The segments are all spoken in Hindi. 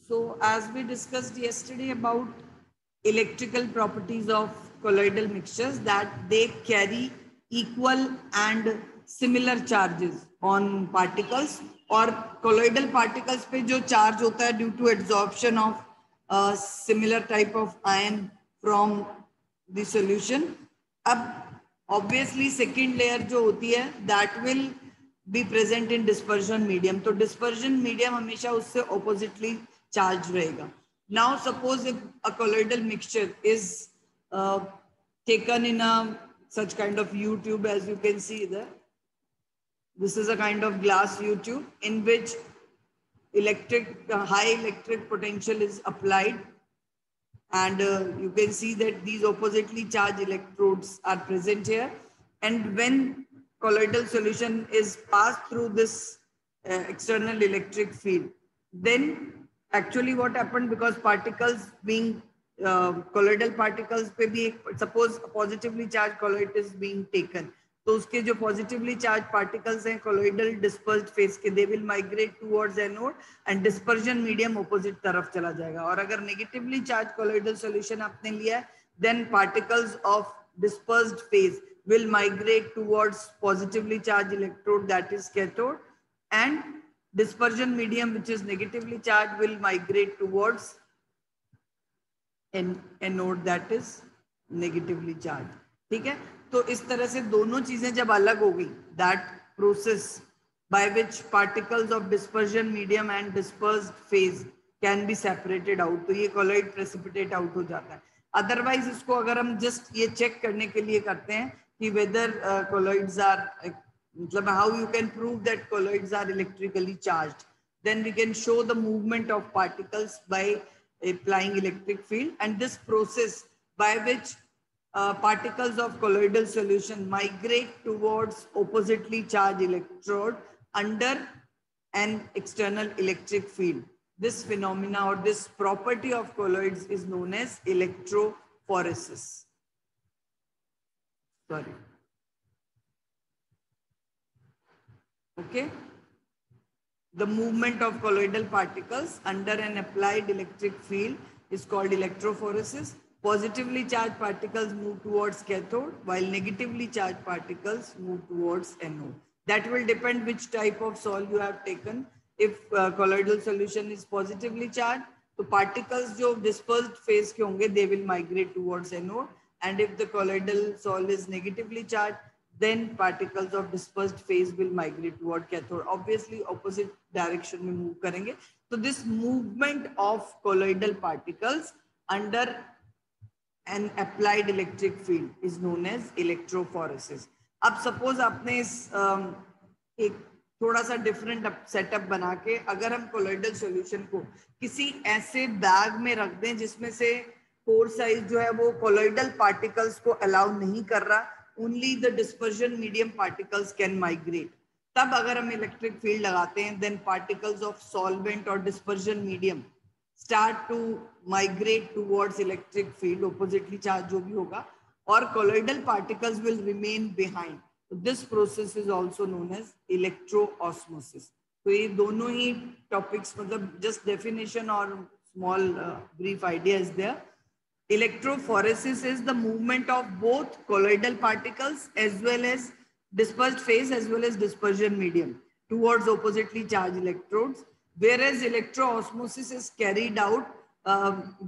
So as we discussed yesterday about electrical properties of colloidal mixtures, that they carry equal and similar charges on particles, और colloidal particles पे जो charge होता है due to absorption of similar type of ion from the solution. अब obviously second layer जो होती है that will be present in dispersion medium. तो dispersion medium हमेशा उससे oppositely charged रहेगा. Now suppose if a colloidal mixture is taken in a such kind of U tube, as you can see there. This is a kind of glass U tube in which high electric potential is applied, and you can see that these oppositely charged electrodes are present here. And when colloidal solution is passed through this external electric field, then actually what happened, because particles being colloidal particles पे भी suppose positively charged colloid is being taken, तो उसके जो positively charged particles हैं colloidal dispersed phase के, they will migrate towards anode and dispersion medium opposite तरफ चला जाएगा. और अगर negatively charged colloidal solution आपने लिया है, then particles of dispersed phase will migrate towards positively charged electrode, that is cathode, and dispersion medium which is negatively charged will migrate towards anode, that is negatively charged. ठीक है, तो इस तरह से दोनों चीजें जब अलग हो गई, that process by which particles of dispersion medium and dispersed phase can be separated out, तो ये colloid precipitate out हो जाता है. अदरवाइज इसको अगर हम जस्ट ये चेक करने के लिए करते हैं कि whether colloids are मतलब how you can prove that colloids are electrically charged, then we can show the movement of particles by applying electric field, and this process by which particles of colloidal solution migrate towards oppositely charged electrode under an external electric field. This phenomena or this property of colloids is known as electrophoresis. Sorry. Okay. The movement of colloidal particles under an applied electric field is called electrophoresis. Positively charged particles move towards cathode, while negatively charged particles move towards anode. That will depend which type of sol you have taken. If colloidal solution is positively charged, तो particles जो dispersed phase के होंगे, they will migrate towards anode. And if the colloidal sol is negatively charged, then particles of dispersed phase will migrate toward cathode. Obviously, opposite direction में move करेंगे. So this movement of colloidal particles under an applied electric field is known as electrophoresis. अब suppose आपने इस एक थोड़ा सा डिफरेंट सेटअप बना के अगर हम कोलोइडल सॉल्यूशन को किसी ऐसे बैग में रख दें जिसमें से पोर साइज जो है वो कोलोइडल पार्टिकल्स को अलाउ नहीं कर रहा, only the dispersion medium particles can migrate, तब अगर हम इलेक्ट्रिक फील्ड लगाते हैं देन पार्टिकल्स ऑफ सॉल्वेंट और dispersion medium start to migrate towards electric field, oppositely charge जो भी होगा, और colloidal particles will remain behind. This process is also known as electroosmosis. तो ये दोनों ही टॉपिक्स, मतलब जस्ट डेफिनेशन और small brief idea is there. Electrophoresis is the movement of both colloidal particles as well as dispersed phase as well as dispersion medium towards oppositely charged electrodes, whereas electroosmosis is carried out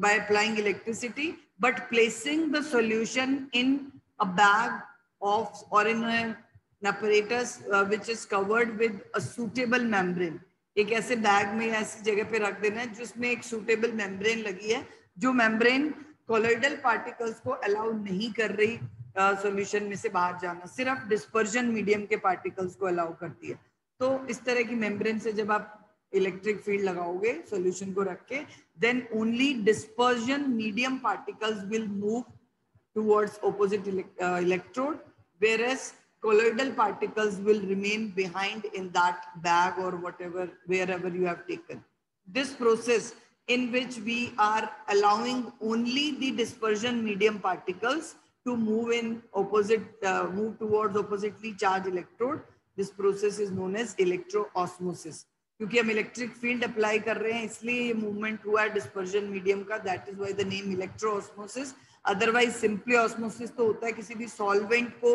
by applying electricity but placing the solution in a bag of or in an apparatus which is covered with a suitable membrane. एक ऐसे बैग में ऐसी जगह पे रख देना है जिसमें एक सुटेबल मेम्ब्रेन लगी है, जो मेम्ब्रेन कोलोइडल पार्टिकल्स को अलाउ नहीं कर रही सॉल्यूशन में से बाहर जाना, सिर्फ डिस्पर्जन मीडियम के पार्टिकल्स को अलाउ करती है. तो इस तरह की मेम्ब्रेन से जब आप इलेक्ट्रिक फील्ड लगाओगे सॉल्यूशन को रख के, then only dispersion medium particles will move towards opposite electrode, whereas colloidal particles will remain behind in that bag or whatever, wherever you have taken. This process in which we are allowing only the dispersion medium particles to move in move towards oppositely charged electrode, this process is known as electroosmosis. क्योंकि हम इलेक्ट्रिक फील्ड अप्लाई कर रहे हैं इसलिए ये मूवमेंट हुआ है डिस्पर्जन मीडियम का, that is why the name electro osmosis. Otherwise simply osmosis तो होता है किसी भी सॉल्वेंट को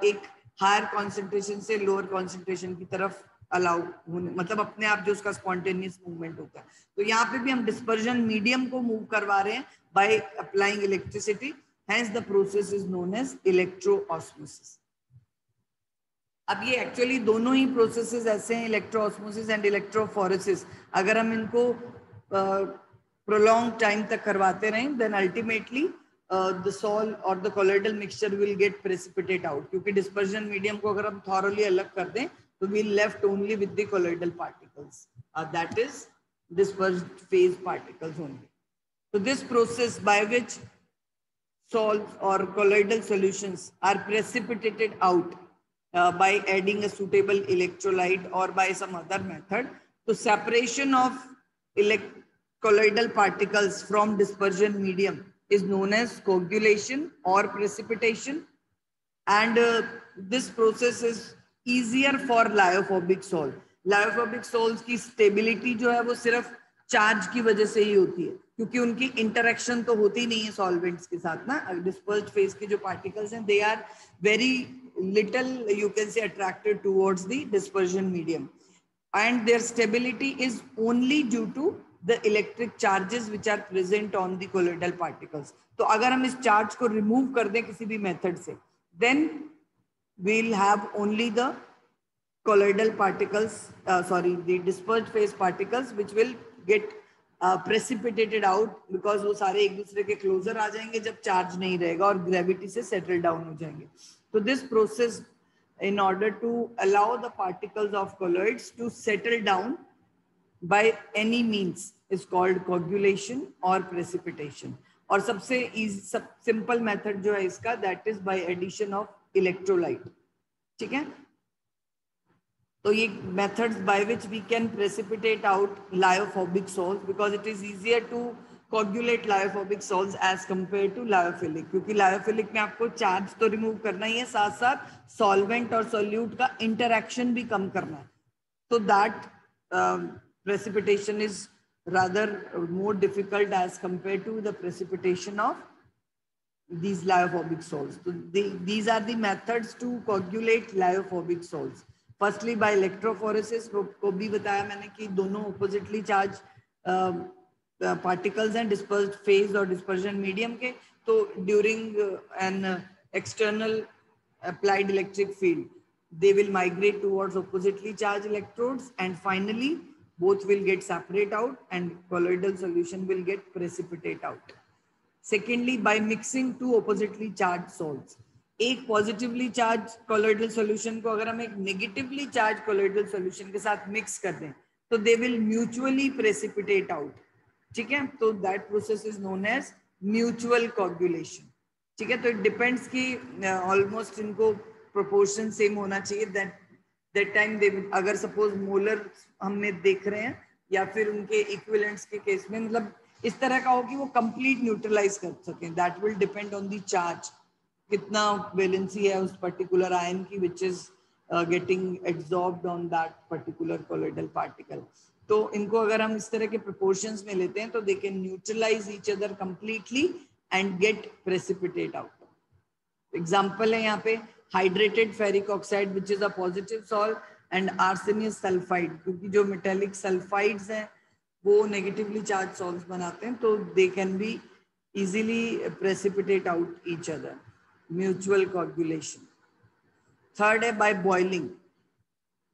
एक हायर कॉन्सेंट्रेशन से लोअर कॉन्सेंट्रेशन की तरफ अलाउ होने, मतलब अपने आप जो उसका स्पॉन्टेनियस मूवमेंट होता है। तो यहाँ पे भी हम डिस्पर्जन मीडियम को मूव करवा रहे हैं by applying electricity, hence the process is known as electro osmosis. अब ये एक्चुअली दोनों ही प्रोसेसेस ऐसे हैं, इलेक्ट्रोऑस्मोसिस एंड इलेक्ट्रोफोरेसिस, अगर हम इनको प्रोलॉन्ग टाइम तक करवाते रहें देन अल्टीमेटली द सॉल और the colloidal mixture will get precipitate out, क्योंकि डिस्पर्जन मीडियम को अगर हम थॉरली अलग कर दें तो we left only with the colloidal particles, that is dispersed phase particles only. So this process by which salts or colloidal solutions are precipitated out by adding a suitable electrolyte or by some other method. So separation of colloidal particles from dispersion medium is known as coagulation or precipitation, and this process is easier for lyophobic salt. Lyophobic sols की स्टेबिलिटी जो है वो सिर्फ चार्ज की वजह से ही होती है, क्योंकि उनकी इंटरेक्शन तो होती नहीं है सॉल्वेंट्स के साथ ना। डिस्पर्स्ड फेज के जो पार्टिकल्स हैं they are very little you can say attracted towards the dispersion medium, and their stability is only due to the electric charges which are present on the colloidal particles. तो अगर हम इस चार्ज को रिमूव कर दें किसी भी मेथड से, then we'll have only the colloidal particles, the dispersed phase particles which will get precipitated out, because वो सारे एक दूसरे के क्लोजर आ जाएंगे जब चार्ज नहीं रहेगा और ग्रेविटी से सेटल डाउन हो जाएंगे। तो this process in order to allow the particles of colloids to settle down by any means is called coagulation or precipitation. और सबसे सिंपल मेथड जो है इसका that is by addition of electrolyte, ठीक है। तो ये methods by which we can precipitate out lyophobic salts, because it is easier to coagulate lyophobic salts as compared to lyophilic, क्योंकि lyophilic में आपको चार्ज तो रिमूव करना ही है, साथ साथ सॉल्वेंट और सोल्यूट का इंटरैक्शन भी कम करना है। तो that precipitation is rather more difficult as compared to the precipitation of these lyophobic salts. So these are the methods to coagulate lyophobic salts. Firstly by electrophoresis, को भी बताया मैंने कि दोनों oppositely charged particles हैं dispersed phase और dispersion medium के, तो during an external applied electric field they will migrate towards oppositely charged electrodes, and finally both will get separate out and colloidal solution will get precipitate out. Secondly, by mixing two oppositely charged salts, एक पॉजिटिवली चार्ज कोलोइडल सॉल्यूशन को अगर हम एक नेगेटिवली चार्ज कोलोइडल सॉल्यूशन के साथ मिक्स कर दें तो they will mutually precipitate out, ठीक है। तो that process is known as mutual coagulation, ठीक है। तो इट डिपेंड्स कि ऑलमोस्ट इनको प्रोपोर्शन सेम होना चाहिए, दैट टाइम दे, अगर सपोज मोलर हमें देख रहे हैं या फिर उनके इक्विवेलेंट्स के केस में मतलब इस तरह का हो कि वो कंप्लीट न्यूट्रलाइज कर सकें, that will depend on the charge, कितना वैलेंसी है उस पर्टिकुलर आयन की which is getting absorbed on that particular colloidal particle. तो इनको अगर हम इस तरह के प्रोपोर्शंस में लेते हैं तो they can neutralise each other completely and get precipitate out. Example है यहाँ पे hydrated ferric oxide which is a positive salt and arsenious sulphide, क्योंकि जो मेटेलिक सल्फाइड्स हैं वो नेगेटिवली चार्ज सॉल्ट्स बनाते हैं, तो they can be easily precipitate out each other, mutual coagulation. Third है बाय बॉइलिंग,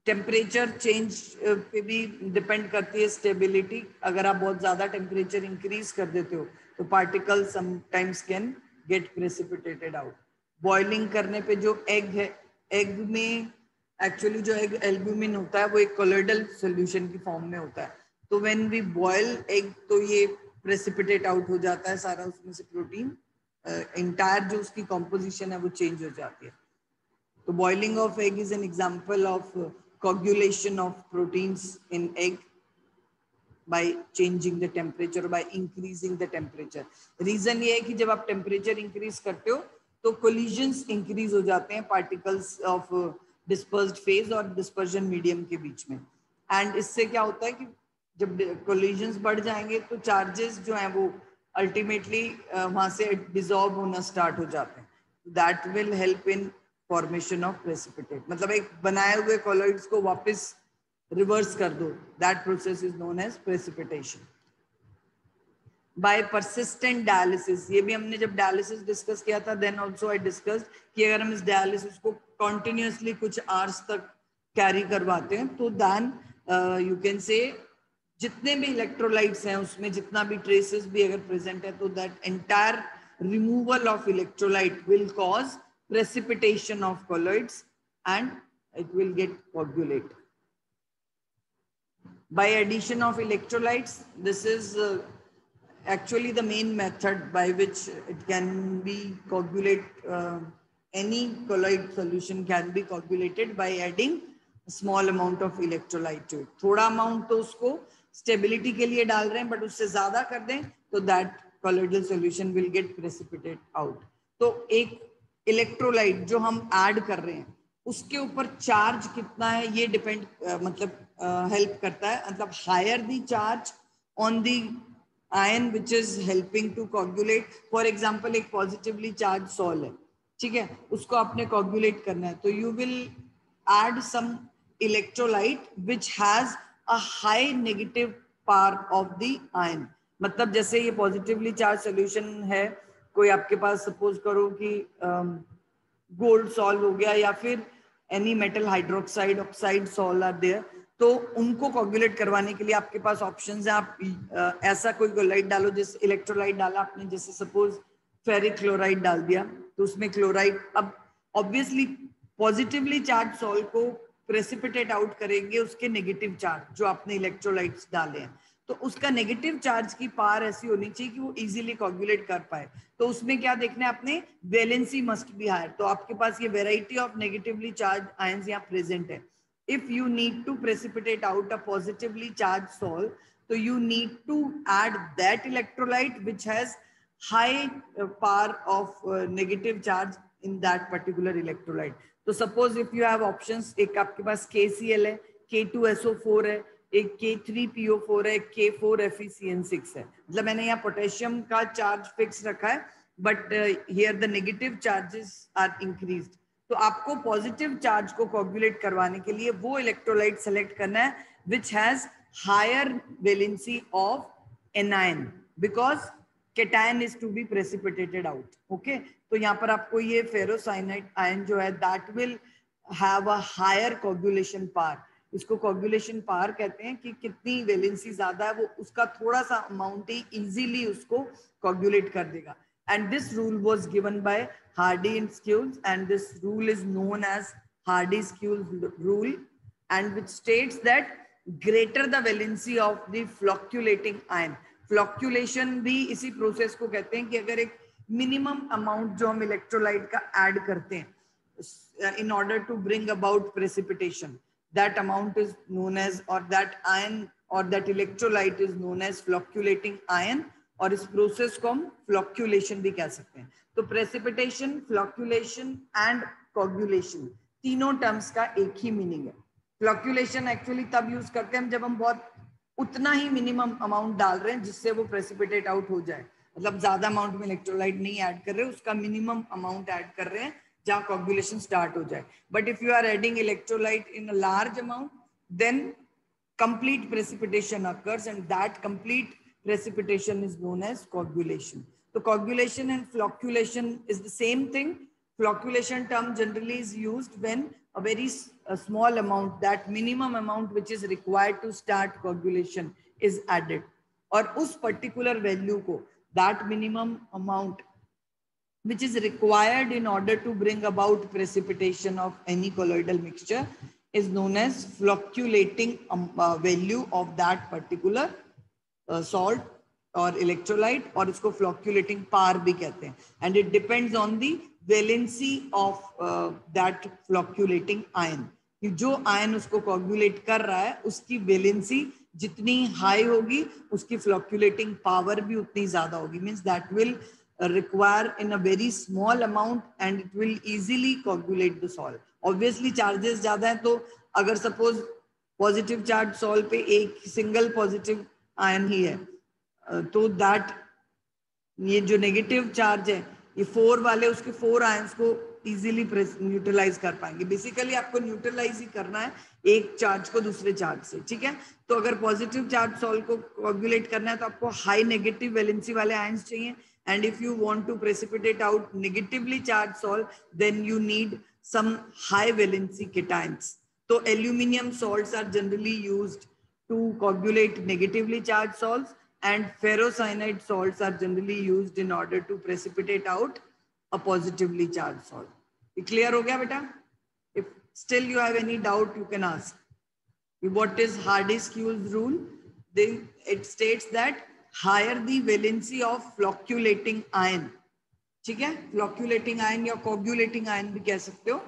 टेम्परेचर चेंज पे भी डिपेंड करती है स्टेबिलिटी। अगर आप बहुत ज्यादा टेम्परेचर इंक्रीज कर देते हो तो particle sometimes can get precipitated out. Boiling करने पे जो एग है, एग में एक्चुअली जो एग एल्ब्यूमिन होता है वो एक कोलोइडल सॉल्यूशन की फॉर्म में होता है, तो व्हेन वी बॉयल एग तो ये प्रेसिपिटेट आउट हो जाता है सारा उसमें से प्रोटीन, इंटायर जो उसकी कॉम्पोजिशन है वो चेंज हो जाती है। तो boiling of egg is an example of coagulation of proteins in egg by changing the temperature, by increasing the temperature. Reason ये है कि जब आप टेम्परेचर इंक्रीज करते हो तो कोलिजन्स इंक्रीज हो जाते हैं पार्टिकल्स ऑफ डिस्पर्स्ड फेज और डिस्पर्जन मीडियम के बीच में, एंड इससे क्या होता है कि जब कोलिजन्स बढ़ जाएंगे तो चार्जेस जो हैं वो अल्टीमेटली वहां से डिसॉल्व होना स्टार्ट हो जाते हैं. That will help in formation of precipitate. मतलब एक बनाए हुए कॉलॉइड्स को वापस रिवर्स कर दो. That process is known as precipitation. By persistent dialysis, ये भी हमने जब डायलिसिस डिस्कस किया था देन ऑल्सो आई डिस्कस्ड कि अगर हम इस डायलिसिस को कॉन्टिन्यूसली कुछ आवर्स तक कैरी करवाते हैं तो देन यू कैन से जितने भी इलेक्ट्रोलाइट्स हैं उसमें जितना भी ट्रेसेस भी अगर प्रेजेंट है तो that entire removal of electrolyte will cause precipitation of colloids and it will get coagulate. By addition of electrolytes, this is actually the main method by which it can be coagulate. Any colloid solution can be coagulated by adding a small amount of electrolyte to it. थोड़ा amount तो उसको stability के लिए डाल रहे हैं, but उससे ज़्यादा कर दें तो that colloidal solution will get precipitate out. तो एक इलेक्ट्रोलाइट जो हम ऐड कर रहे हैं उसके ऊपर चार्ज कितना है ये डिपेंड मतलब हेल्प करता है. मतलब higher the charge on the ion which is helping to coagulate. For example एक पॉजिटिवली चार्ज सॉल है, ठीक है, उसको आपने कोगुलेट करना है तो you will add some electrolyte which has a high negative power of the ion. मतलब जैसे ये पॉजिटिवली चार्ज सोल्यूशन है, कोई आपके पास सपोज करो कि गोल्ड सॉल्व हो गया या फिर any metal hydroxide oxide sols are there, तो उनको कोगुलेट करवाने के लिए आपके पास ऑप्शंस हैं. आप ऐसा कोई कोलाइड डालो, जैसे इलेक्ट्रोलाइट डाला आपने, जैसे सपोज फेरिक क्लोराइड डाल दिया तो उसमें क्लोराइड, अब ऑब्वियसली पॉजिटिवली चार्ज सॉल्व को प्रेसिपिटेट आउट करेंगे उसके नेगेटिव चार्ज जो आपने इलेक्ट्रोलाइट्स डाले हैं, तो उसका नेगेटिव चार्ज की पावर ऐसी होनी चाहिए कि वो इजीली कोगुलेट कर पाए. तो उसमें क्या देखना है आपने, वैलेंसी मस्ट बी हायर. तो आपके पास ये variety of negatively charge ions यहाँ प्रेजेंट है. If you need to precipitate out a positively charge sol, तो you need to add that electrolyte which has high power of negative charge in that particular electrolyte. तो suppose if you have options, एक आपके पास KCl है, K2SO4 है, एक K3PO4 है, K4FeCN6 है. मतलब मैंने यहाँ पोटेशियम का चार्ज फिक्स रखा है, but here the negative charges are increased. तो आपको पॉजिटिव चार्ज को कोगुलेट करवाने के लिए वो इलेक्ट्रोलाइट सेलेक्ट करना है which has higher valency of anion, because cation is to be precipitated out. Okay, तो यहाँ पर आपको ये फेरोसाइनाइड आयन जो है that will have a higher coagulation power. इसको कोगुलेशन पावर कहते हैं कि कितनी वैलेंसी ज्यादा है वो उसका थोड़ा सा अमाउंट ही इजीली उसको कोगुलेट कर देगा. And this rule was given by Hardy and Schulze, and this rule is known as Hardy Schulze rule, and which states that greater the valency of the fluctuating ion. Fluctuation भी इसी प्रोसेस को कहते हैं कि अगर एक मिनिमम अमाउंट जो हम इलेक्ट्रोलाइट का ऐड करते हैं in order to bring about precipitation, that amount is known as, or that ion or that electrolyte is known as floculating ion, और इस प्रोसेस को हम फ्लक्चुएशन भी कह सकते हैं. तो प्रेसिपिटेशन, फ्लक्चुएशन एंड कोगुलेशन तीनों टर्म्स का एक ही मीनिंग है. फ्लक्चुएशन एक्चुअली तब यूज करते हैं जब हम बहुत उतना ही मिनिमम अमाउंट डाल रहे हैं जिससे वो प्रेसिपिटेट आउट हो जाए. मतलब ज्यादा अमाउंट में इलेक्ट्रोलाइट नहीं ऐड कर रहे, उसका मिनिमम अमाउंट ऐड कर रहे हैं जहां कोगुलेशन स्टार्ट हो जाए. But if you are adding electrolyte in a large amount, then complete precipitation occurs, and that complete precipitation is known as coagulation. So coagulation and flocculation is the same thing. Flocculation term generally is used when a very small amount, that minimum amount which is required to start coagulation, is added. और उस particular value को, that minimum amount which is required in order to bring about precipitation of any colloidal mixture, is known as flocculating value of that particular salt or electrolyte, और इसको flocculating power भी कहते हैं. And it depends on the valency of that flocculating ion. कि जो आयन उसको कोगुलेट कर रहा है उसकी वैलेंसी जितनी हाई होगी उसकी फ्लक्चुएटिंग पावर भी उतनी ज्यादा होगी. Means that will require in a very small amount and it will easily coagulate the salt. Obviously charges ज्यादा है, तो अगर suppose पॉजिटिव चार्ज सॉल्ट पे एक सिंगल पॉजिटिव आयन ही है, तो दैट ये जो नेगेटिव चार्ज है ये 4 वाले उसके 4 आयंस को इजीली न्यूट्रलाइज कर पाएंगे। बेसिकली आपको न्यूट्रलाइज ही करना है एक चार्ज को दूसरे चार्ज से, ठीक है। तो अगर पॉजिटिव चार्ज सॉल्ट को कोगुलेट करना है तो आपको हाई नेगेटिव वैलेंसी वाले आयंस चाहिए, and if you want to precipitate out negatively charge salt then you need some high valency cations. तो aluminium salts are generally used to coagulate negatively charged salts, and ferrocyanide salts are generally used in order to precipitate out a positively charged salt. It clear ho gaya beta? If still you have any doubt you can ask. What is Hardy-Sewell's rule? Then it states that higher the valency of flocculating ion, ठीक है, flocculating ion या coagulating ion भी कह सकते हो,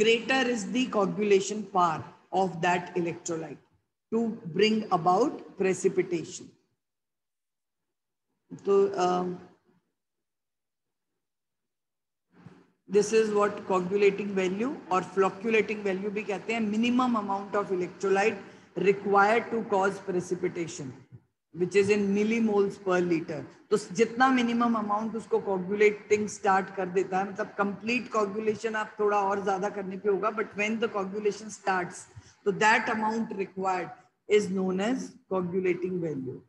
greater is the coagulation power of that electrolyte to bring about precipitation. So this is what coagulating value or flocculating value भी कहते हैं, minimum amount of electrolyte required to cause precipitation, which is in millimoles per liter. तो जितना minimum amount उसको coagulating start कर देता है, मतलब complete coagulation आप थोड़ा और ज्यादा करने पे होगा, but when the coagulation starts, so that amount required is known as coagulating value.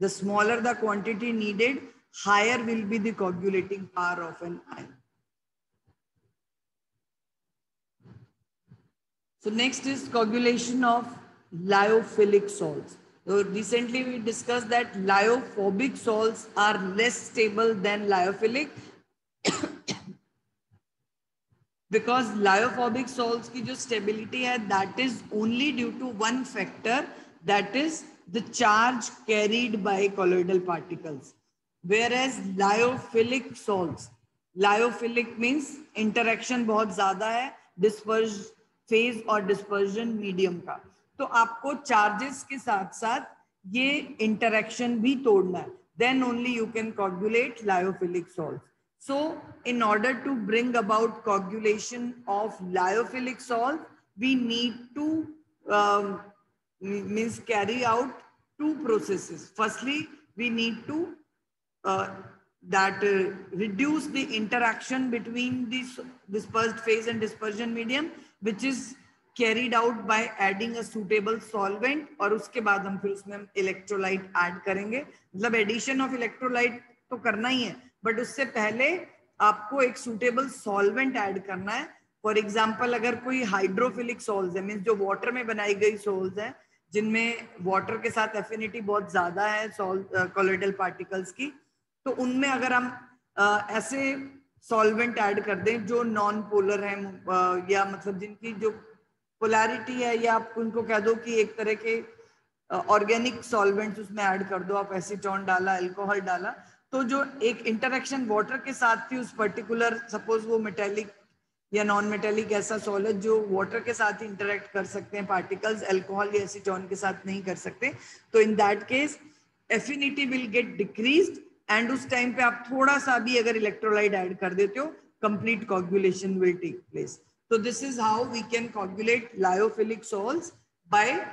The smaller the quantity needed, higher will be the coagulating power of an ion. So next is coagulation of lyophilic salts. So recently we discussed that lyophobic salts are less stable than lyophilic because lyophobic salts की जो stability है that is only due to one factor, that is the charge carried by colloidal particles, whereas lyophilic salts, lyophilic means interaction बहुत ज्यादा है dispersion phase और dispersion medium का, तो आपको charges के साथ साथ ये interaction भी तोड़ना है, then only you can coagulate lyophilic salts. So in order to bring about coagulation of lyophilic salt, we need to means carry out two processes. Firstly, we need to reduce the interaction between this dispersed phase and dispersion medium, which is carried out by adding a suitable solvent, और उसके बाद हम फिर उसमें electrolyte add करेंगे. मतलब addition of electrolyte तो करना ही है, बट उससे पहले आपको एक सुटेबल सॉल्वेंट ऐड करना है. फॉर एग्जांपल अगर कोई हाइड्रोफिलिक सॉल्ट्स है, मींस जो वाटर में बनाई गई सॉल्ट्स हैं जिनमें वाटर के साथ एफिनिटी बहुत ज्यादा है कोलोइडल पार्टिकल्स की, तो उनमें अगर हम ऐसे सॉल्वेंट ऐड कर दें जो नॉन पोलर है या मतलब जिनकी जो पोलैरिटी है, या आप उनको कह दो कि एक तरह के ऑर्गेनिक सॉल्वेंट्स उसमें ऐड कर दो, आप एसीटोन डाला, अल्कोहल डाला, तो जो एक इंटरेक्शन वाटर के साथ थी उस पर्टिकुलर, सपोज वो मेटेलिक या नॉन मेटेलिक ऐसा सॉलिड जो वाटर के साथ ही इंटरेक्ट कर सकते हैं पार्टिकल्स, अल्कोहल या एसीटोन के साथ नहीं कर सकते, तो in that case affinity will get decreased, and उस टाइम पे आप थोड़ा सा भी अगर इलेक्ट्रोलाइट ऐड कर देते हो, complete coagulation will take place. So this is how we can coagulate lyophilic salts, by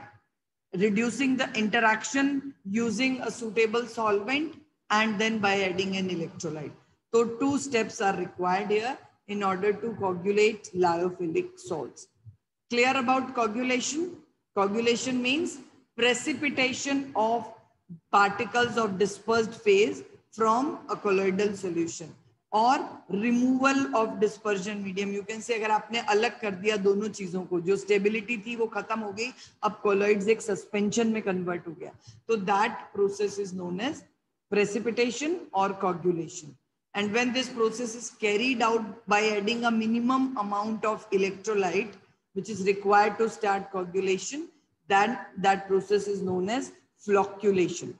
reducing the interaction using a suitable solvent and then by adding an electrolyte. So two steps are required here in order to coagulate lyophilic salts. Clear about coagulation? Coagulation means precipitation of particles of dispersed phase from a colloidal solution, और removal of dispersion medium. You can से अगर आपने अलग कर दिया दोनों चीजों को, जो स्टेबिलिटी थी वो खत्म हो गई, अब कोलॉइड्स एक सस्पेंशन में कन्वर्ट हो गया, तो that process is known as precipitation और coagulation. And when this process is carried out by adding a minimum amount of electrolyte which is required to start coagulation, then that process is known as flocculation.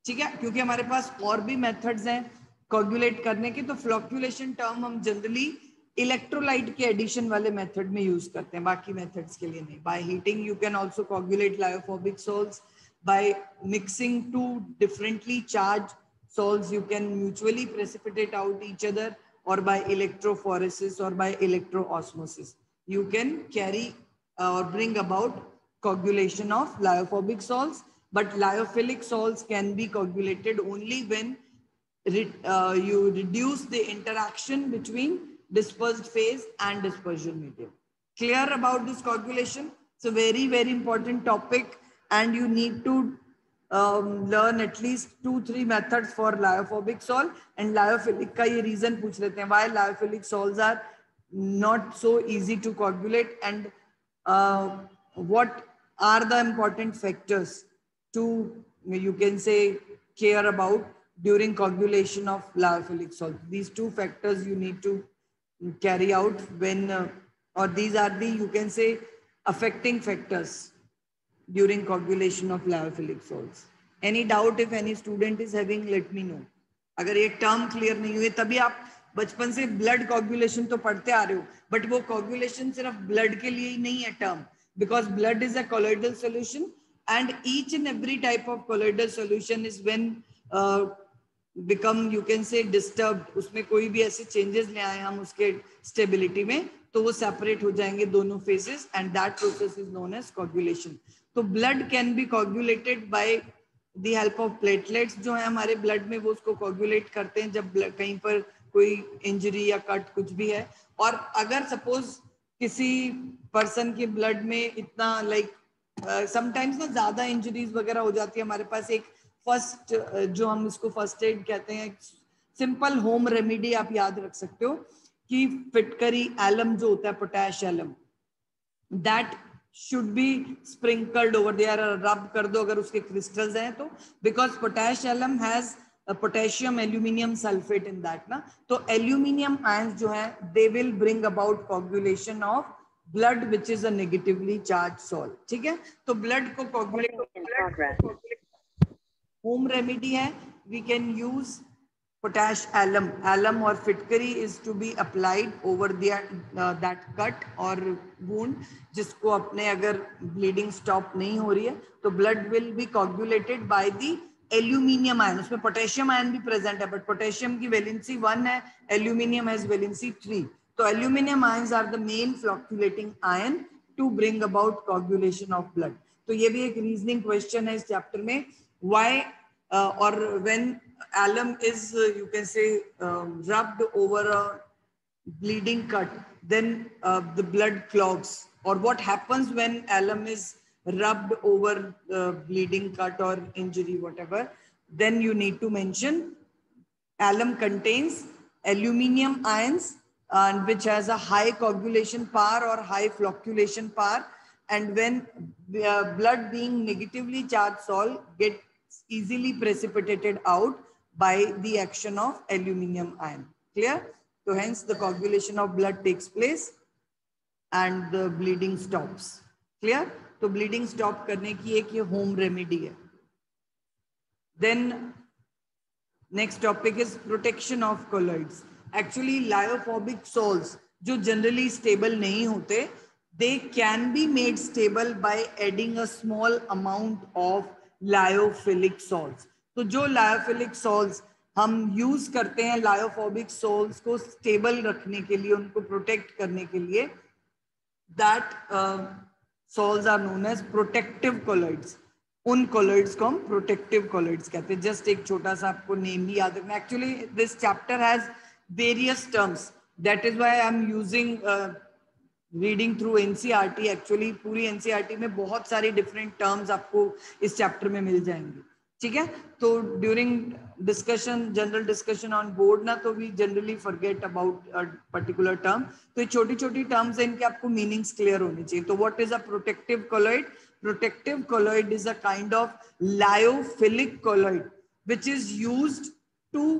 ठीक है, क्योंकि हमारे पास और भी मेथड्स हैं कोगुलेट करने की, तो फ्लोक्यूलेशन टर्म हम जनरली इलेक्ट्रोलाइट के एडिशन वाले मेथड में यूज करते हैं, बाकी मेथड्स के लिए नहीं. By heating you can also coagulate lyophobic salts. By mixing two differently charge salts you can mutually precipitate out each other, और बाय इलेक्ट्रोफोरेसिस और बाय इलेक्ट्रोऑस्मोसिस यू कैन कैरी और bring about coagulation of lyophobic salts, but lyophilic salts can be coagulated only when you reduce the interaction between dispersed phase and dispersion medium. Clear about this coagulation? It's a very, very important topic, and you need to learn at least 2-3 methods for lyophobic salt and lyophilic का ये reason पूछ लेते हैं why lyophilic salts are not so easy to coagulate, and what are the important factors to, you can say, care about during coagulation of lyophilic salt. These two factors you need to carry out when or these are the, you can say, affecting factors during coagulation of lyophilic salts. Any doubt? If any student is having, let me know. अगर ये टर्म क्लियर नहीं हुए, तभी आप बचपन से ब्लड कोगुलेशन तो पढ़ते आ रहे हो, बट वो कोगुलेशन सिर्फ ब्लड के लिए ही नहीं है term, because blood is a colloidal solution and each and every type of colloidal solution is when become, you can से, डिस्टर्ब्ड, उसमें कोई भी ऐसे चेंजेस ले आए हम उसके स्टेबिलिटी में, तो वो सेपरेट हो जाएंगे दोनों phases, and that process is known as coagulation. तो blood can be coagulated by the help of platelets जो है हमारे ब्लड में, वो उसको कोगुलेट करते हैं जब कहीं पर कोई इंजरी या कट कुछ भी है. और अगर सपोज किसी पर्सन के ब्लड में इतना लाइक समटाइम्स ना ज्यादा इंजरीज वगैरह हो जाती है, हमारे पास एक फर्स्ट जो हम इसको फर्स्ट एड कहते हैं, सिंपल होम रेमेडी आप याद रख सकते हो कि फिटकरी एलम जो होता है, potash alum, that should be sprinkled over there, rub कर दो अगर उसके क्रिस्टल्स हैं तो, because potash alum has potassium aluminium sulphate in that ना, तो एल्यूमिनियम आयंस जो है they will bring about coagulation of blood which is a negatively charge salt. ठीक है, तो ब्लड को कोगुलेट, होम रेमेडी है, we can use potash alum. Alum or fitkery is to be applied over the that cut or wound, जिसको अपने अगर bleeding stop नहीं हो रही है तो blood will be coagulated by the aluminium ion. उसमें potassium ion भी present है, but potassium की valency 1 है, aluminium has valency 3. तो aluminium ions are the main flocculating ion to bring about coagulation of blood. तो ये भी एक reasoning question है इस chapter में, why or when alum is you can say rubbed over a bleeding cut, then the blood clogs, or what happens when alum is rubbed over bleeding cut or injury whatever, then you need to mention alum contains aluminium ions and which has a high coagulation power or high flocculation power, and when blood being negatively charged salt gets easily precipitated out by the action of aluminium ion. Clear? So hence the coagulation of blood takes place and the bleeding stops. Clear? तो bleeding stop करने की एक ये home remedy है. Then next topic is protection of colloids. Actually lyophobic salts जो generally stable नहीं होते, they can be made stable by adding a small amount of lyophilic salts. तो जो लायोफिलिक सॉल्ट्स हम यूज करते हैं लायोफोबिक सॉल्ट्स को स्टेबल रखने के लिए, उनको प्रोटेक्ट करने के लिए, that salts are known as protective colloids. उन कोलॉइड्स को हम प्रोटेक्टिव कोलॉइड्स कहते हैं. जस्ट एक छोटा सा आपको नेम भी याद रखना. Actually this chapter has various terms, that is why I am using reading through NCERT. Actually पूरी एनसीईआरटी में बहुत सारी डिफरेंट टर्म्स आपको इस चैप्टर में मिल जाएंगे. ठीक है, तो during discussion, general discussion on board ना, तो we generally forget about a particular term. तो ये छोटी छोटी टर्म्स हैं, इनके आपको मीनिंग्स क्लियर होने चाहिए. तो what is a protective colloid? Protective colloid is a kind of lyophilic colloid which is used to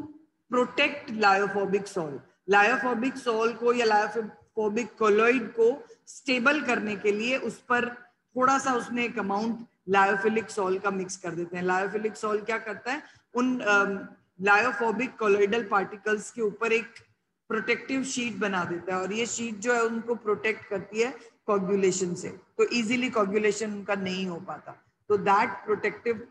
protect lyophobic sol. Lyophobic sol को या लायोफोबिक कोलॉइड को स्टेबल करने के लिए उस पर थोड़ा सा उसमें एक अमाउंट लायोफिलिक सॉल का मिक्स कर देते हैं. लायोफिलिक सॉल क्या करता है, उन लायोफोबिक कोलॉइडल पार्टिकल्स के ऊपर एक प्रोटेक्टिव शीट बना देता है, और ये शीट जो है उनको प्रोटेक्ट करती है कोगुलेशन से. तो इजीली कोगुलेशन उनका नहीं हो पाता. तो that protective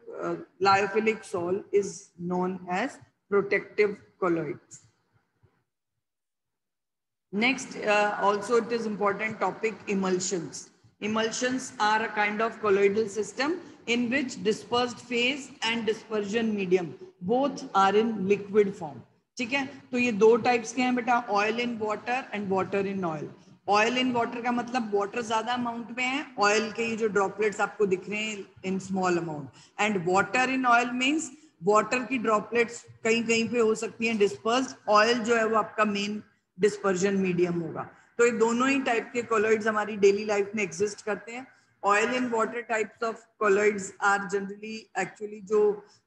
lyophilic sol is known as protective colloids. Next, also it is important topic, emulsions. Emulsions are a kind of colloidal system in which dispersed phase and dispersion medium both are in liquid form. ठीक है, तो ये दो टाइप्स के हैं बेटा, oil in water and water in oil. Oil in water का मतलब वाटर ज्यादा अमाउंट में है, ऑयल के ये जो ड्रॉपलेट्स आपको दिख रहे हैं इन small amount. And water in oil means water की ड्रॉपलेट्स कहीं कहीं पे हो सकती हैं डिस्पर्स्ड, ऑयल जो है वो आपका मेन डिस्पर्जन मीडियम होगा. तो ये दोनों ही टाइप के कोलॉइड्स हमारी डेली लाइफ में एग्जिस्ट करते हैं. Oil in water types of colloids are generally actually जो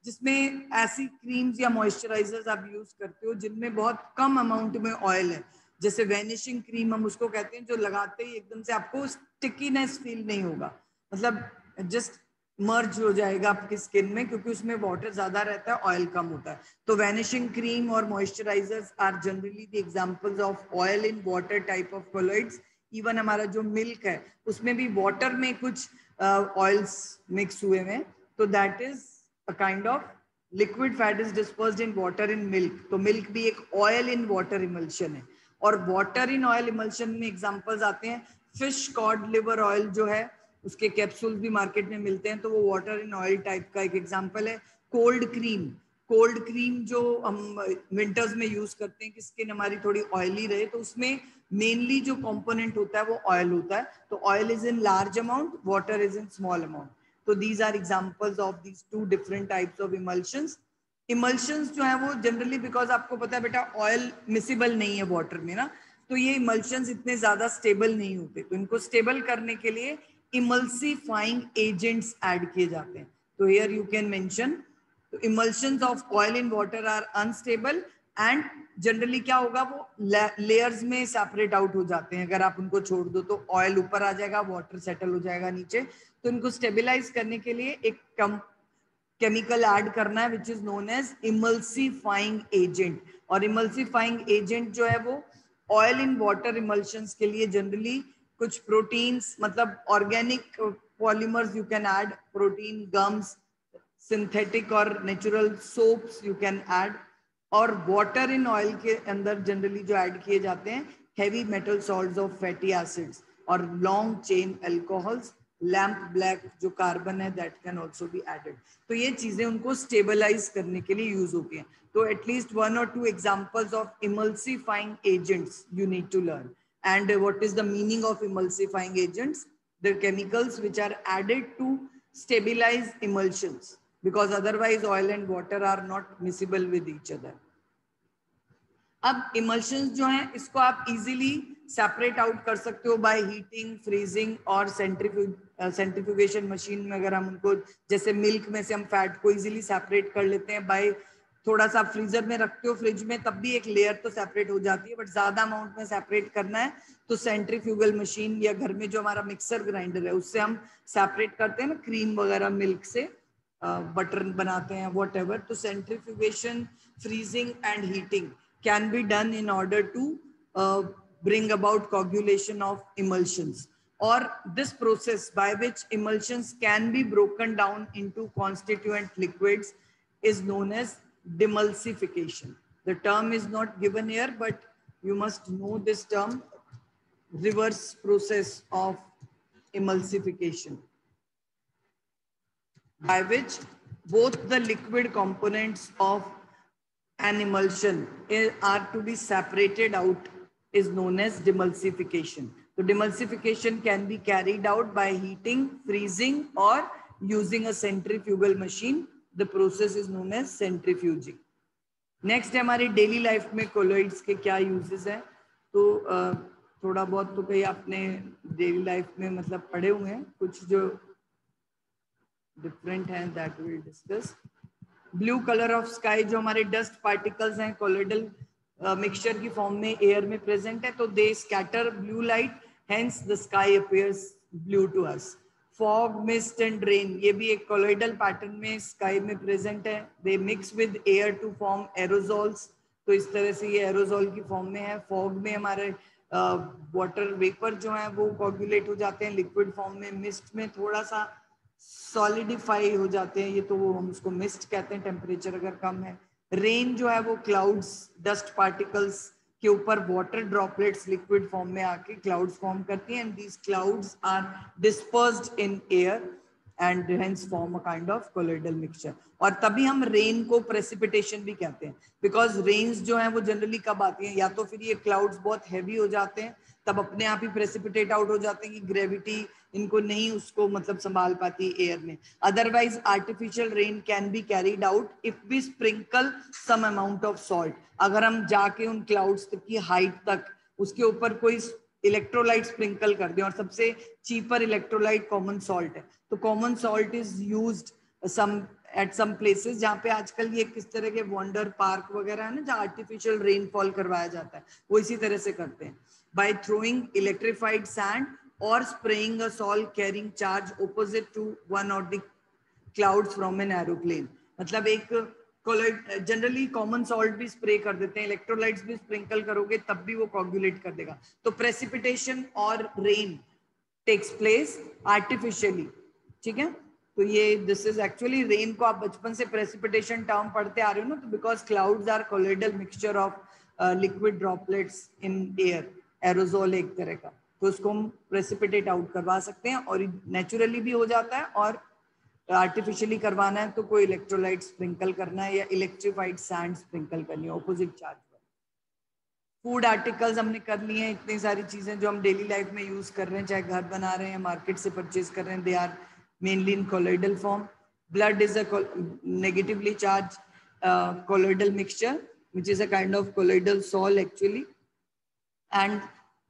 जिसमें ऐसी क्रीम्स या मॉइस्चराइजर्स आप यूज करते हो जिनमें बहुत कम अमाउंट में ऑयल है, जैसे वैनिशिंग क्रीम हम उसको कहते हैं, जो लगाते ही एकदम से आपको स्टिकीनेस फील नहीं होगा, मतलब जस्ट मर्ज हो जाएगा आपकी स्किन में, क्योंकि उसमें वाटर ज्यादा रहता है, ऑयल कम होता है. तो वैनिशिंग क्रीम और moisturisers are generally the examples of oil in water type of colloids. Even हमारा जो मिल्क है उसमें भी वाटर में कुछ ऑयल्स मिक्स हुए हैं, तो that is a kind of liquid fat is dispersed in water in milk. तो मिल्क भी एक ऑयल इन वाटर इमल्शन है. और वाटर इन ऑयल इमल्शन में एग्जांपल्स आते हैं फिश कॉड लिवर ऑयल जो है, उसके कैप्सूल्स भी मार्केट में मिलते हैं, तो वो वाटर इन ऑयल टाइप का एक एग्जांपल है. कोल्ड क्रीम, कोल्ड क्रीम जो हम विंटर्स में यूज करते हैं कि स्किन हमारी थोड़ी ऑयली रहे, तो उसमें मेनली जो कंपोनेंट होता है वो ऑयल होता है. तो oil is in large amount, water is in small amount. तो these are examples of these two different types of emulsions. Emulsions जो है वो जनरली, बिकॉज आपको पता है बेटा ऑयल मिसिबल नहीं है वाटर में ना, तो ये इमल्शंस इतने ज्यादा स्टेबल नहीं होते, तो इनको स्टेबल करने के लिए इमल्सिफाइंग एजेंट्स ऐड किए जाते हैं. तो here you can mention emulsions of oil in water are unstable and generally क्या होगा, वो लेयर्स में सेपरेट आउट हो जाते हैं. अगर आप उनको छोड़ दो तो ऑयल ऊपर आ जाएगा, वाटर सेटल हो जाएगा नीचे. तो इनको स्टेबलाइज करने के लिए एक केमिकल ऐड करना है which is known as emulsifying agent. और इमल्सिफाइंग एजेंट जो है वो ऑयल इन वाटर इमल्शंस के लिए जनरली कुछ प्रोटीन्स, मतलब organic polymers you can add, protein gums, synthetic और natural soaps you can add. और वाटर इन ऑयल के अंदर जनरली जो ऐड किए जाते हैं heavy metal salts of fatty acids और long chain alcohols. Lamp black जो कार्बन है that can also be added. तो ये चीजें उनको स्टेबलाइज करने के लिए यूज होती हैं. तो at least 1 or 2 examples of emulsifying agents you need to learn. And what is the meaning of emulsifying agents? The chemicals which are added to stabilize emulsions, because otherwise oil and water are not miscible with each other. अब emulsions जो हैं इसको आप easily separate out कर सकते हो by heating, freezing और centrifugation machine में. अगर हम उनको जैसे मिल्क में से हम फैट को easily separate कर लेते हैं by थोड़ा सा फ्रीजर में रखते हो फ्रिज में, तब भी एक लेयर तो सेपरेट हो जाती है, बट ज्यादा अमाउंट में सेपरेट करना है तो सेंट्रीफ्यूगल मशीन या घर में जो हमारा मिक्सर ग्राइंडर है उससे हम सेपरेट करते हैं ना, क्रीम वगैरह मिल्क से बटर बनाते हैं वॉट एवर. तो centrifugation, freezing and heating can be done in order to bring about coagulation of emulsions, or this process by which emulsions can be broken down into constituent liquids is known as demulsification. The term is not given here, but you must know this term, reverse process of emulsification, by which both the liquid components of an emulsion are to be separated out is known as demulsification. So demulsification can be carried out by heating, freezing or using a centrifugal machine. The process is known as centrifuging. Next है हमारी डेली लाइफ में कोलॉइड्स के क्या यूजेस हैं. तो थोड़ा बहुत तो कहीं आपने डेली लाइफ में मतलब पढ़े हुए हैं, कुछ जो डिफरेंट हैं that will discuss. Blue colour of sky जो हमारे डस्ट पार्टिकल्स हैं कोलोइडल मिक्सचर की फॉर्म में एयर में प्रेजेंट है, तो they scatter blue light, hence the sky appears blue to us. Fog, mist and rain ये भी एक कोलोइडल पैटर्न में स्काई में प्रेजेंट है. They mix with air to form aerosols, तो इस तरह से ये एरोजोल की फॉर्म में है. फॉग में हमारे वाटर वेपर जो है वो कोगुलेट हो जाते हैं लिक्विड फॉर्म में. मिस्ट में थोड़ा सा सॉलिडिफाई हो जाते हैं, ये तो वो हम उसको मिस्ट कहते हैं टेम्परेचर अगर कम है. रेन जो है वो क्लाउड्स, डस्ट पार्टिकल्स के ऊपर वाटर ड्रॉपलेट्स लिक्विड फॉर्म में आके क्लाउड्स फॉर्म करती हैं, and these clouds are dispersed in air and hence form a kind of colloidal mixture. और तभी हम रेन को प्रेसिपिटेशन भी कहते हैं, बिकॉज रेन्स जो है वो जनरली कब आती हैं, या तो फिर ये क्लाउड्स बहुत हैवी हो जाते हैं तब अपने आप ही प्रेसिपिटेट आउट हो जाते हैं कि ग्रेविटी इनको नहीं उसको मतलब संभाल पाती एयर में. Otherwise artificial rain can be carried out if we sprinkle some amount of salt. अगर हम जाके उन क्लाउड्स की हाइट तक उसके ऊपर कोई इलेक्ट्रोलाइट स्प्रिंकल कर दें, और सबसे चीपर इलेक्ट्रोलाइट कॉमन सॉल्ट है, तो common salt is used some at some places जहाँ पे आजकल ये किस तरह के वंडर पार्क वगैरह है ना, जहाँ आर्टिफिशियल रेनफॉल करवाया जाता है, वो इसी तरह से करते हैं. By throwing electrified sand or spraying a salt carrying charge opposite to one or the clouds from an aeroplane. मतलब एक जनरली कॉमन सॉल्ट भी स्प्रे कर देते हैं, इलेक्ट्रोलाइट्स भी स्प्रिंकल करोगे तब भी वो कोगुलेट कर देगा. तो प्रेसिपिटेशन और रेन टेक्स प्लेस आर्टिफिशियली. ठीक है, तो ये दिस इज एक्चुअली रेन को आप बचपन से प्रेसिपिटेशन टर्म पढ़ते आ रहे हो ना, तो because clouds are colloidal mixture of liquid droplets in air, aerosol एक तरह का, तो उसको हम प्रेसिपिटेट आउट करवा सकते हैं. और नेचुरली भी हो जाता है, और आर्टिफिशियली करवाना है तो कोई इलेक्ट्रोलाइट स्प्रिंकल करना है या इलेक्ट्रिफाइड सैंड स्प्रिंकल करनी है ऑपोजिट चार्ज पर. फूड आर्टिकल्स हमने कर लिए हैं, इतनी सारी चीजें जो हम डेली लाइफ में यूज कर रहे हैं, चाहे घर बना रहे हैं, मार्केट से परचेज कर रहे हैं, they are mainly in colloidal form. Blood is a negatively charge colloidal mixture which is a kind of colloidal sol actually, and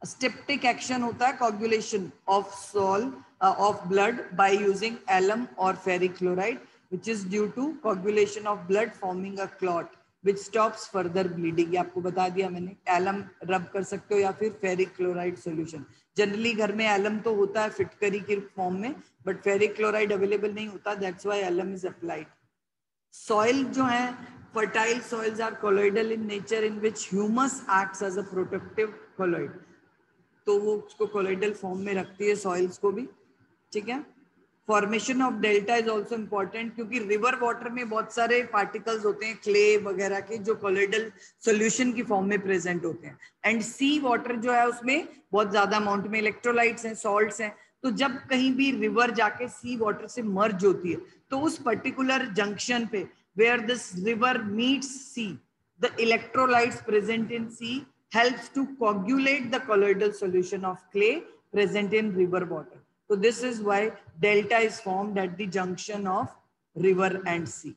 styptic action होता है coagulation of sol of blood by using alum or ferric chloride, which is due to coagulation of blood forming a clot which stops further bleeding. ये आपको बता दिया मैंने, एलम रब कर सकते हो या फिर फेरिक क्लोराइड सॉल्यूशन. जनरली घर में एलम तो होता है फिटकरी के फॉर्म में, बट फेरिक क्लोराइड अवेलेबल नहीं होता, that's why alum is applied. Soil जो है, fertile soils are colloidal in nature in which humus acts as a protective colloid, तो वो उसको colloidal फॉर्म में रखती है सॉइल्स को भी. ठीक है, formation of delta is also important, क्योंकि रिवर वाटर में बहुत सारे पार्टिकल्स होते हैं क्ले वगैरह के जो colloidal सोल्यूशन की फॉर्म में प्रेजेंट होते हैं, एंड सी वाटर जो है उसमें बहुत ज्यादा अमाउंट में इलेक्ट्रोलाइट्स हैं, सॉल्ट्स हैं. तो जब कहीं भी रिवर जाके सी वाटर से मर्ज होती है, तो उस पर्टिकुलर जंक्शन पे where this river meets sea, the electrolytes present in sea helps to coagulate the colloidal solution of clay present in river water. So this is why delta is formed at the junction of river and sea.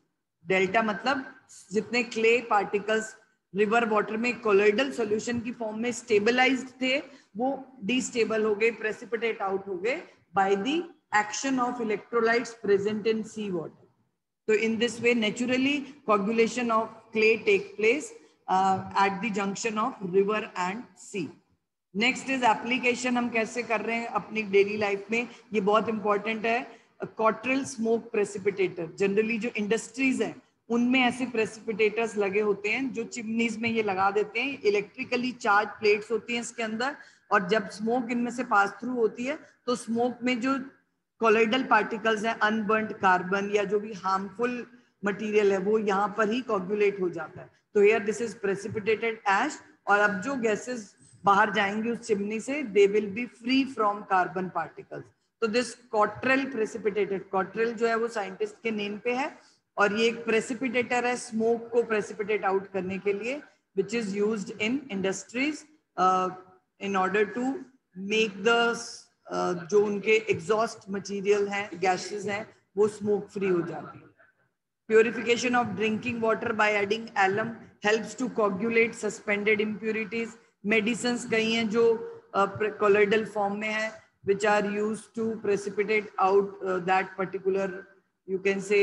Delta मतलब जितने clay particles river water में colloidal solution की form में stabilized थे, वो destable हो गए, precipitate out हो गए by the action of electrolytes present in sea water. So in this way, naturally, coagulation of clay take place at the junction of river and sea. Next is application. हम कैसे कर रहे हैं अपनी daily life में, ये बहुत important है. Cottrell smoke precipitator. Generally जो industries हैं, उनमें ऐसे प्रेसिपिटेटर्स लगे होते हैं जो चिमनीज में ये लगा देते हैं. इलेक्ट्रिकली चार्ज प्लेट्स होती हैं इसके अंदर, और जब स्मोक इनमें से पास थ्रू होती है तो स्मोक में जो कोलोइडल पार्टिकल्स हैं, अनबर्न्ड कार्बन या जो भी हार्मफुल मटेरियल है, वो यहाँ पर ही कोगुलेट हो जाता है. तो हियर दिस इज प्रेसिपिटेटेड एश, और अब जो गैसेस बाहर जाएंगी उस चिमनी से, they will be free from carbon particles. तो दिस कॉट्रेल प्रेसिपिटेटेड, कॉट्रेल जो है वो साइंटिस्ट के नेम पे है, और ये एक प्रेसिपिटेटर है स्मोक को प्रेसिपिटेट आउट करने के लिए, which is used in industries in order to make the जो उनके एग्जॉस्ट मटेरियल हैं, गैसेस हैं, वो स्मोक फ्री हो जाती है. Purification of drinking water by adding alum helps to coagulate suspended impurities. Medicines कई हैं जो कोलोइडल फॉर्म में है, which are used to precipitate out that particular, you can say,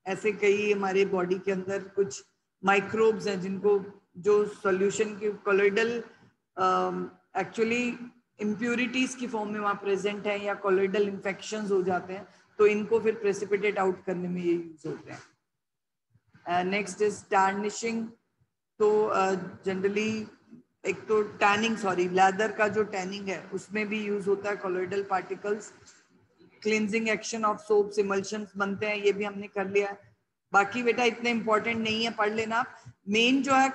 ऐसे कई हमारे बॉडी के अंदर कुछ माइक्रोब्स हैं जिनको जो सॉल्यूशन की कोलोइडल एक्चुअली इम्प्यूरिटीज की फॉर्म में वहाँ प्रेजेंट है, या कोलोइडल इन्फेक्शंस हो जाते हैं, तो इनको फिर प्रेसिपिटेट आउट करने में ये यूज होते हैं. Next is tarnishing. तो जनरली एक तो टैनिंग, सॉरी, लेदर का जो टैनिंग है उसमें भी यूज होता है colloidal particles. Cleansing action of soaps, emulsions बनते हैं, ये भी हमने कर लिया है. बाकी बेटा इतने इंपॉर्टेंट नहीं है, पढ़ लेना आप. मेन जो है